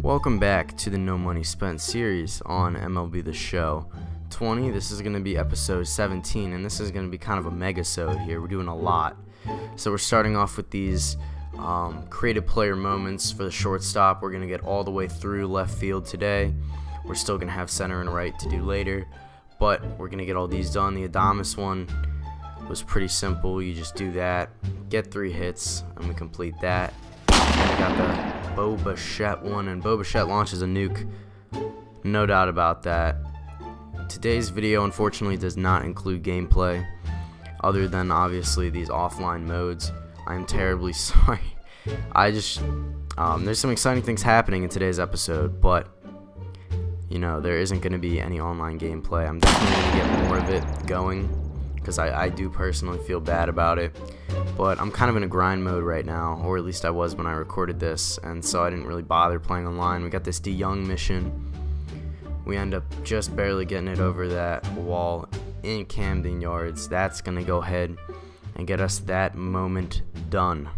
Welcome back to the No Money Spent series on MLB The Show 20. This is going to be episode 17, and this is going to be kind of a mega-sode here. We're doing a lot. So we're starting off with these creative player moments for the shortstop. We're going to get all the way through left field today. We're still going to have center and right to do later, but we're going to get all these done. The Adames one was pretty simple. You just do that, get 3 hits, and we complete that. And we got the Bo Bichette one, and Bo Bichette launches a nuke, no doubt about that. Today's video unfortunately does not include gameplay other than obviously these offline modes. I'm terribly sorry. There's some exciting things happening in today's episode, but you know, there isn't going to be any online gameplay. I'm definitely going to get more of it going because I do personally feel bad about it, but I'm kind of in a grind mode right now, or at least I was when I recorded this, and so I didn't really bother playing online. We got this DeYoung mission. We end up just barely getting it over that wall in Camden Yards. That's going to go ahead and get us that moment done.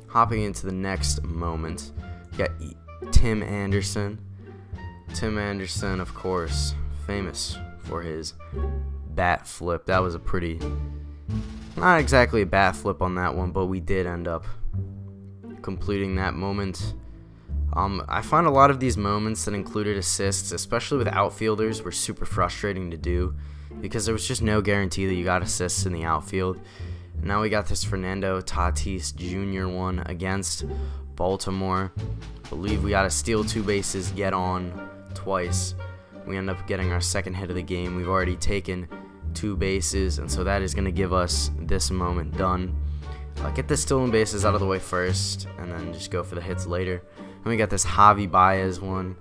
Hopping into the next moment, we got Tim Anderson. Tim Anderson, of course, famous for his bat flip. That was a pretty, not exactly a bat flip on that one, but we did end up completing that moment. I find a lot of these moments that included assists, especially with outfielders, were super frustrating to do because there was just no guarantee that you got assists in the outfield. And now we got this Fernando Tatis Jr. one against Baltimore. I believe we got to steal 2 bases, get on twice. We end up getting our second hit of the game. We've already taken 2 bases, and so that is going to give us this moment done. Get the stolen bases out of the way first, and then just go for the hits later. And we got this Javi Baez one.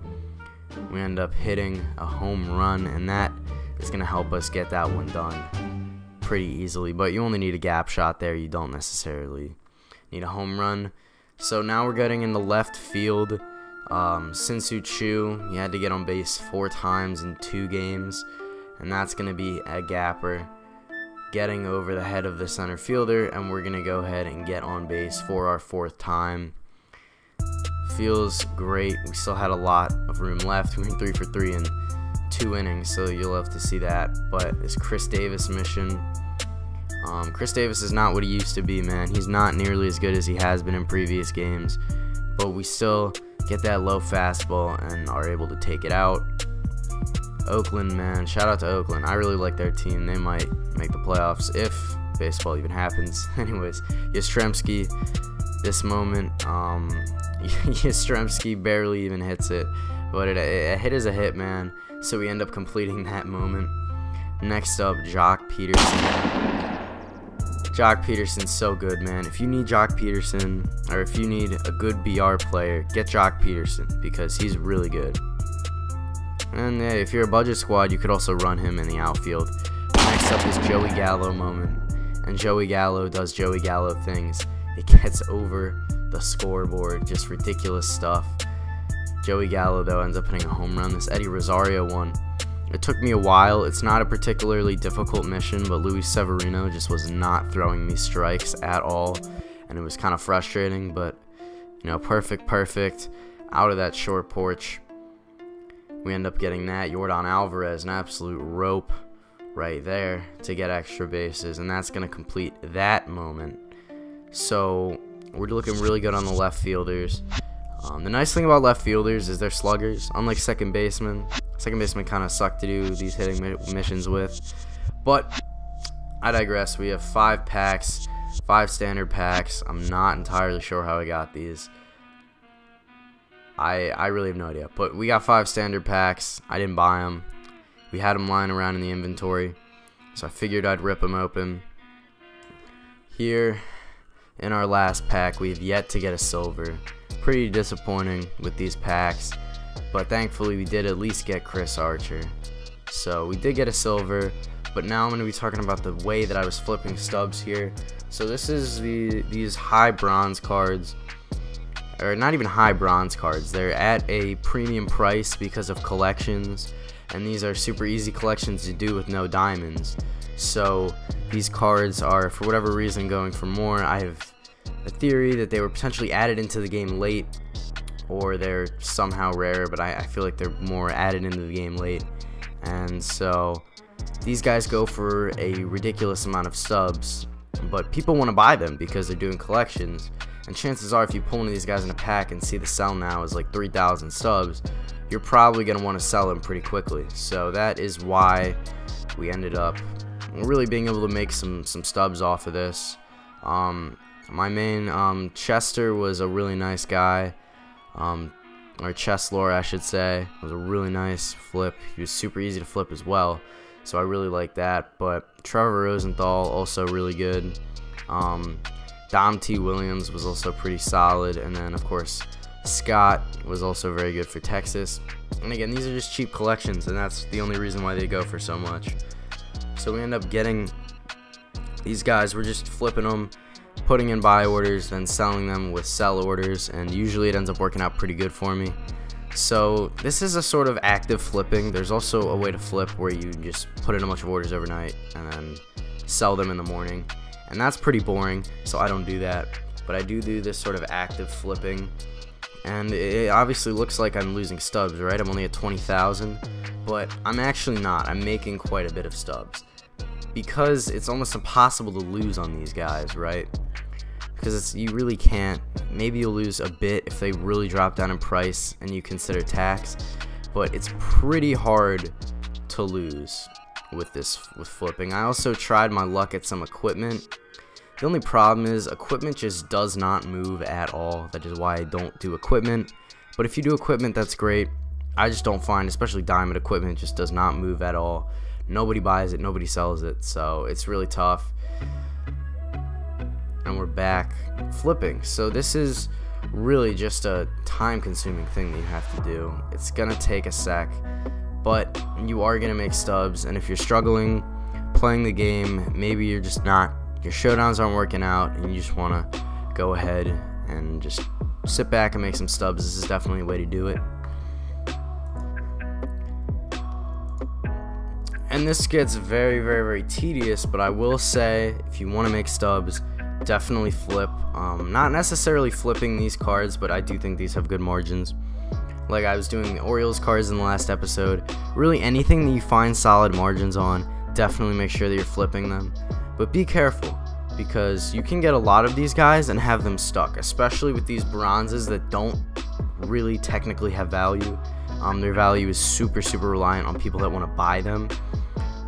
We end up hitting a home run, and that is going to help us get that one done pretty easily. But you only need a gap shot there. You don't necessarily need a home run. So now we're getting into left field. Sinsu Chu, he had to get on base 4 times in 2 games, and that's going to be a gapper, getting over the head of the center fielder, and we're going to go ahead and get on base for our 4th time. Feels great. We still had a lot of room left. We went 3 for 3 in 2 innings, so you'll have to see that. But this Chris Davis mission, Chris Davis is not what he used to be, man. He's not nearly as good as he has been in previous games, but we still get that low fastball and are able to take it out. Oakland, man, shout out to Oakland. I really like their team. They might make the playoffs if baseball even happens. Anyways, Yastrzemski, this moment, Yastrzemski barely even hits it, but a hit is a hit, man. So we end up completing that moment. Next up, Jacques Peterson. Jacques Peterson's so good, man. If you need Jacques Peterson, or if you need a good BR player, get Jacques Peterson because he's really good. And yeah, if you're a budget squad, you could also run him in the outfield. Next up is Joey Gallo moment, and Joey Gallo does Joey Gallo things. It gets over the scoreboard, just ridiculous stuff. Joey Gallo, though, ends up hitting a home run. This Eddie Rosario one, it took me a while. It's not a particularly difficult mission, but Luis Severino just was not throwing me strikes at all, and it was kind of frustrating, but, you know, perfect, out of that short porch. We end up getting that. Yordan Alvarez, an absolute rope right there to get extra bases, and that's going to complete that moment. So we're looking really good on the left fielders. The nice thing about left fielders is they're sluggers, unlike second baseman. Second baseman kind of suck to do these hitting missions with, but I digress. We have 5 packs, 5 standard packs. I'm not entirely sure how I got these. I really have no idea, but we got 5 standard packs. I didn't buy them. We had them lying around in the inventory, so I figured I'd rip them open. Here in our last pack, we've yet to get a silver. Pretty disappointing with these packs, but thankfully we did at least get Chris Archer. So we did get a silver, but now I'm going to be talking about the way that I was flipping Stubs here. So this is these high bronze cards, or not even high bronze cards. They're at a premium price because of collections, and these are super easy collections to do with no diamonds. So these cards are, for whatever reason, going for more. I have a theory that they were potentially added into the game late, or they're somehow rare, but I feel like they're more added into the game late. And so these guys go for a ridiculous amount of stubs, but people want to buy them because they're doing collections. And chances are, if you pull one of these guys in a pack and see the sell now is like 3,000 stubs, you're probably going to want to sell them pretty quickly. So that is why we ended up really being able to make some stubs off of this. My main Chester was a really nice guy, or Cheslor I should say. It was a really nice flip. He was super easy to flip as well, so I really like that. But Trevor Rosenthal also really good. Dom T. Williams was also pretty solid, and then of course Scott was also very good for Texas. And again, these are just cheap collections, and that's the only reason why they go for so much. So we end up getting these guys. We're just flipping them, putting in buy orders, then selling them with sell orders, and usually it ends up working out pretty good for me. So this is a sort of active flipping. There's also a way to flip where you just put in a bunch of orders overnight and then sell them in the morning, and that's pretty boring, so I don't do that. But I do this sort of active flipping, and it obviously looks like I'm losing stubs, right? I'm only at 20,000, but I'm actually not. I'm making quite a bit of stubs because it's almost impossible to lose on these guys, right? Because you really can't. Maybe you'll lose a bit if they really drop down in price and you consider tax, but it's pretty hard to lose with flipping. I also tried my luck at some equipment. The only problem is equipment just does not move at all. That is why I don't do equipment. But if you do equipment, that's great. I just don't find, especially diamond equipment, just does not move at all. Nobody buys it, nobody sells it, so it's really tough. And we're back flipping. So this is really just a time-consuming thing that you have to do. It's gonna take a sec, but you are gonna make stubs. And if you're struggling playing the game, maybe you're just not, your showdowns aren't working out, and you just want to go ahead and just sit back and make some stubs, this is definitely a way to do it. And this gets very, very, very tedious, but I will say, if you want to make stubs, definitely flip. Not necessarily flipping these cards, but I do think these have good margins. Like I was doing the Orioles cards in the last episode. Really anything that you find solid margins on, definitely make sure that you're flipping them. But be careful, because you can get a lot of these guys and have them stuck, especially with these bronzes that don't really technically have value. Their value is super reliant on people that want to buy them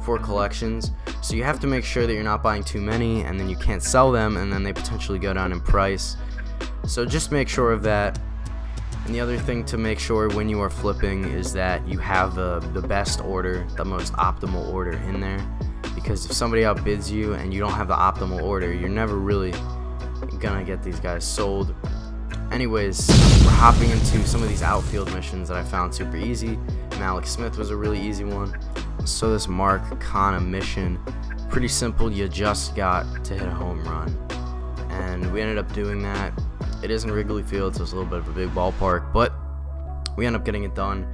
for collections. So you have to make sure that you're not buying too many, and then you can't sell them, and then they potentially go down in price. So just make sure of that. And the other thing to make sure when you are flipping is that you have the best order, the most optimal order in there. Because if somebody outbids you and you don't have the optimal order, you're never really gonna get these guys sold. Anyways, we're hopping into some of these outfield missions that I found super easy. Malik Smith was a really easy one. So this Mark Kana mission, pretty simple. You just got to hit a home run, and we ended up doing that. It isn't Wrigley Field, so it's a little bit of a big ballpark, but we end up getting it done.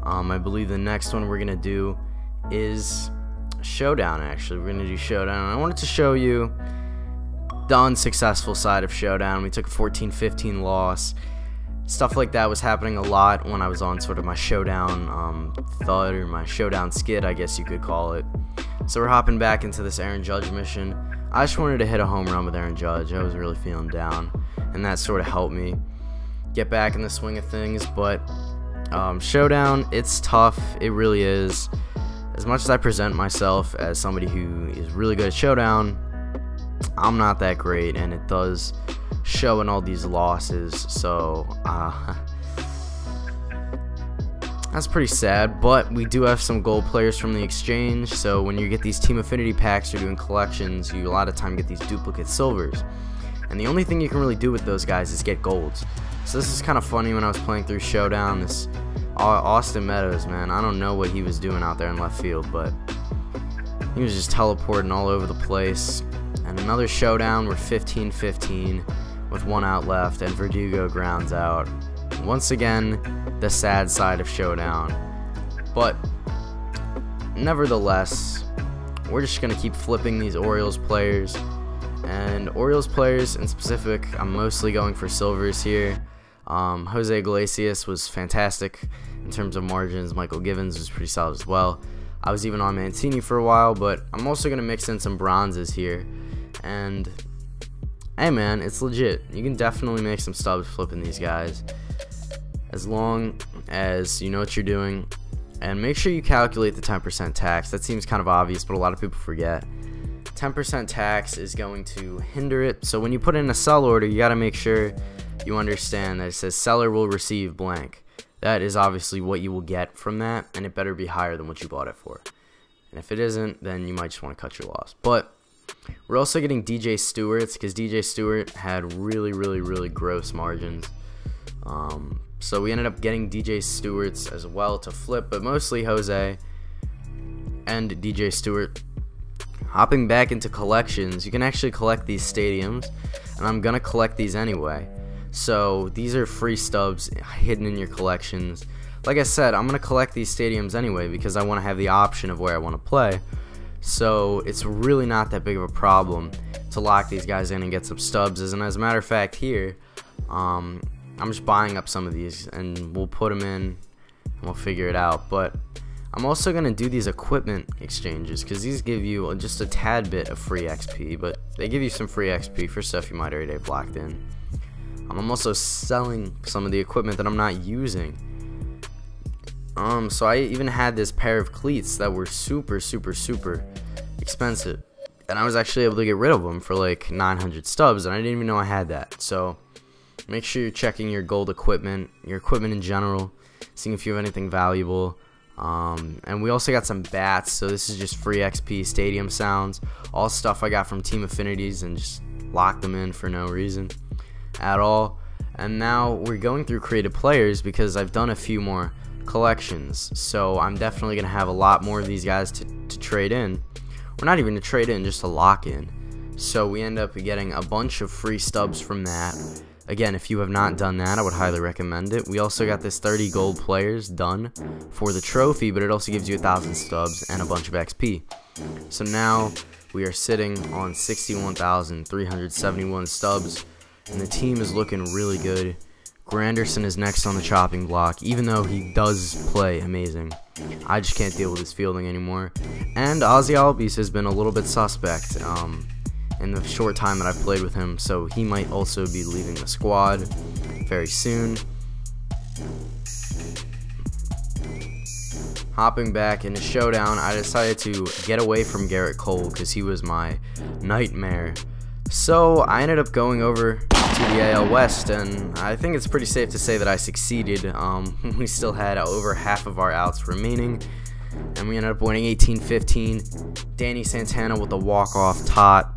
I believe the next one we're gonna do is Showdown. Actually, we're gonna do Showdown. I wanted to show you the unsuccessful side of Showdown. We took a 14-15 loss. Stuff like that was happening a lot when I was on sort of my Showdown thud, or my Showdown skid, I guess you could call it. So we're hopping back into this Aaron Judge mission. I just wanted to hit a home run with Aaron Judge. I was really feeling down, and that sort of helped me get back in the swing of things. But Showdown, it's tough. It really is. As much as I present myself as somebody who is really good at Showdown, I'm not that great, and it does show in all these losses. So that's pretty sad, but we do have some gold players from the exchange. So when you get these Team Affinity packs, you're doing collections, you a lot of time get these duplicate silvers, and the only thing you can really do with those guys is get golds. So this is kind of funny. When I was playing through Showdown, this Austin Meadows, man, I don't know what he was doing out there in left field, but he was just teleporting all over the place. And another Showdown, we're 15-15 with 1 out left, and Verdugo grounds out. Once again, the sad side of Showdown. But nevertheless, we're just going to keep flipping these Orioles players. And Orioles players in specific, I'm mostly going for silvers here. Jose Iglesias was fantastic in terms of margins. Michael Givens was pretty solid as well. I was even on Mancini for a while, but I'm also going to mix in some bronzes here. And hey man, it's legit. You can definitely make some stubs flipping these guys, as long as you know what you're doing. And make sure you calculate the 10% tax. That seems kind of obvious, but a lot of people forget. 10% tax is going to hinder it. So when you put in a sell order, you got to make sure you understand that it says seller will receive blank. That is obviously what you will get from that, and it better be higher than what you bought it for. And if it isn't, then you might just want to cut your loss. But we're also getting DJ Stewart's, because DJ Stewart had really gross margins. So we ended up getting DJ Stewart's as well to flip, but mostly Jose and DJ Stewart. Hopping back into collections, you can actually collect these stadiums, and I'm gonna collect these anyway. So these are free stubs hidden in your collections. Like I said, I'm gonna collect these stadiums anyway because I want to have the option of where I want to play. So it's really not that big of a problem to lock these guys in and get some stubs. And as a matter of fact, here I'm just buying up some of these and we'll put them in and we'll figure it out. But I'm also going to do these equipment exchanges because these give you just a tad bit of free XP, but they give you some free XP for stuff you might already have locked in. I'm also selling some of the equipment that I'm not using. So I even had this pair of cleats that were super expensive, and I was actually able to get rid of them for like 900 stubs, and I didn't even know I had that. So make sure you're checking your gold equipment, your equipment in general, seeing if you have anything valuable. And we also got some bats, so this is just free XP, stadium sounds, all stuff I got from Team Affinities and just locked them in for no reason at all. And now we're going through creative players because I've done a few more collections, so I'm definitely going to have a lot more of these guys to trade in, or not even to trade in, just to lock in. So we end up getting a bunch of free stubs from that. Again, if you have not done that, I would highly recommend it. We also got this 30 gold players done for the trophy, but it also gives you 1,000 stubs and a bunch of XP. So now we are sitting on 61,371 stubs, and the team is looking really good. Granderson is next on the chopping block, even though he does play amazing. I just can't deal with his fielding anymore. And Ozzy Albies has been a little bit suspect in the short time that I've played with him, so he might also be leaving the squad very soon. Hopping back into Showdown, I decided to get away from Garrett Cole because he was my nightmare. So I ended up going over to the AL West, and I think it's pretty safe to say that I succeeded. We still had over half of our outs remaining, and we ended up winning 18-15. Danny Santana with the walk-off tot.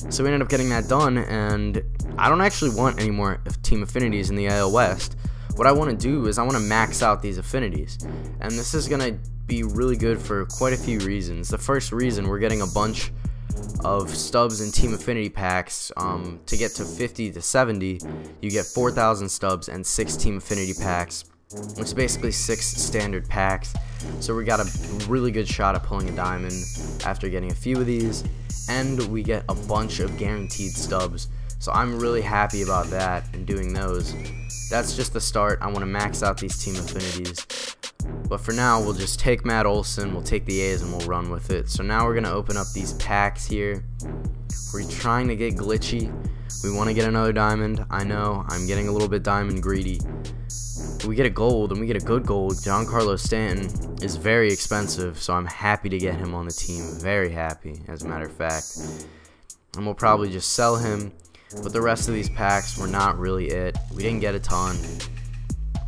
So we ended up getting that done, and I don't actually want any more Team Affinities in the AL West. What I want to do is I want to max out these affinities, and this is going to be really good for quite a few reasons. The first reason, we're getting a bunch of stubs and Team Affinity packs. To get to 50 to 70, you get 4,000 stubs and 6 Team Affinity packs, which is basically 6 standard packs. So we got a really good shot at pulling a diamond after getting a few of these, and we get a bunch of guaranteed stubs. So I'm really happy about that and doing those. That's just the start. I want to max out these Team Affinities. But for now, we'll just take Matt Olson, we'll take the A's, and we'll run with it. So now we're going to open up these packs here. We're trying to get glitchy. We want to get another diamond. I know, I'm getting a little bit diamond greedy. We get a gold, and we get a good gold. Giancarlo Stanton is very expensive, so I'm happy to get him on the team. Very happy, as a matter of fact. And we'll probably just sell him. But the rest of these packs were not really it. We didn't get a ton.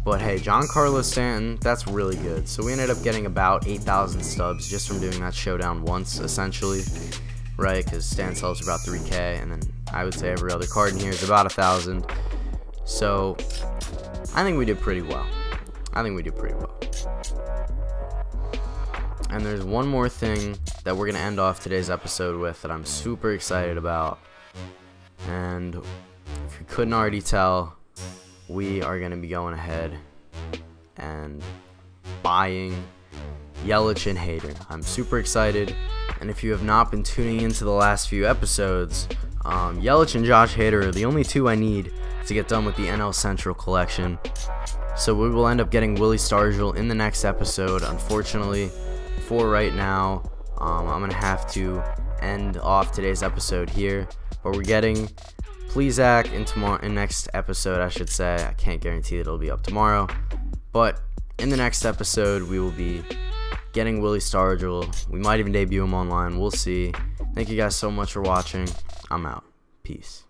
But hey, Giancarlo Stanton, that's really good. So we ended up getting about 8,000 stubs just from doing that showdown once, essentially. Right, because Stan sells for about 3K, and then I would say every other card in here is about 1,000. So I think we did pretty well. And there's one more thing that we're going to end off today's episode with that I'm super excited about. And if you couldn't already tell, we are going to be going ahead and buying Yelich and Hader. I'm super excited, and if you have not been tuning into the last few episodes, Yelich and Josh Hader are the only two I need to get done with the NL Central collection. So we will end up getting Willie Stargell in the next episode. Unfortunately, for right now, I'm going to have to end off today's episode here. But we're getting Plesac in next episode, I should say. I can't guarantee that it'll be up tomorrow. But in the next episode, we will be getting Willie Stargell. We might even debut him online. We'll see. Thank you guys so much for watching. I'm out. Peace.